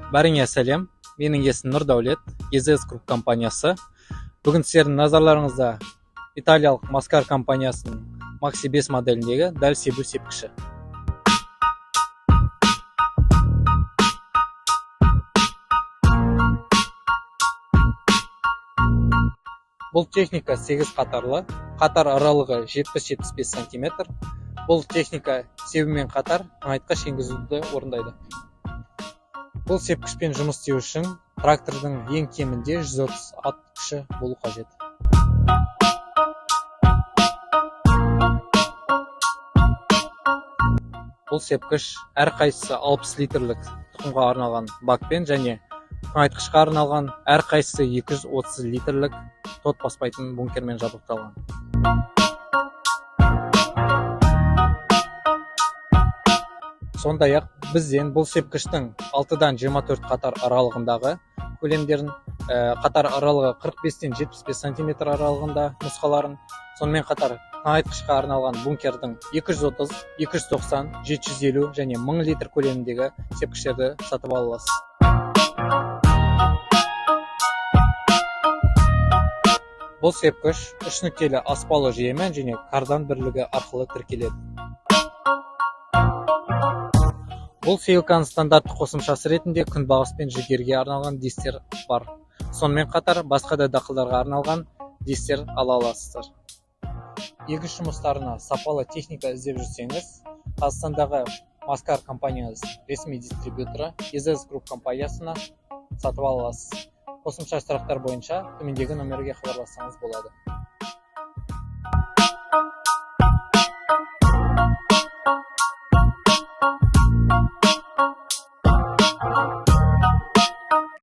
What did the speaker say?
Бәріңе сәлем. Менің есімім Нұрдәулет, EZS Group компаниясы. Бүгін сіздердің назарларыңызда италиялық Маскар компаниясының Maxi 5 моделіндегі дәл себу сепкіші. Бұл техника 8 қатарлы, қатар аралығы 70-75 см. Бұл техника себумен қатар тыңайтқыш енгізуді орындайды. Бұл сепкішпен жұмыс істеу үшін трактордың ең кемінде 130 ат күші болу қажет. Бұл сепкіш әрқайсысы 60 литрлік тұқымға арналған бакпен және тыңайтқышқа арналған әрқайсысы 230 литрлік тот баспайтын бункермен жабдықталған. Сондай-ақ бізден бұл сепкіштің 6-дан 24 қатар аралығындағы көлемдерін, қатар аралығы 45-75 см аралығында нұсқаларын, сонымен қатар тыңайтқышқа арналған бункердің 230, 290, 750 және 1000 литр көлеміндегі сепкіштерді сатып ала аласыз. Бұл сепкіш 3 нүктелі аспалы жүйемен және кардан бірлігі арқылы тіркеледі. Бұл сейлканың стандартты қосымшасы ретінде күнбағыс пен жүгеріге арналған дистер бар. Сонымен қатар басқа да дақылдарға арналған дистер ала аласыздар. Егіс жұмыстарына сапалы техника іздеп жүрсеңіз, Қазақстандағы Маскар компаниясы ресми дистрибьюторы EZS Group компаниясына сатып ала аласыз. Қосымша сұрақтар бойынша төмендегі номерге хабарлассаңыз болады.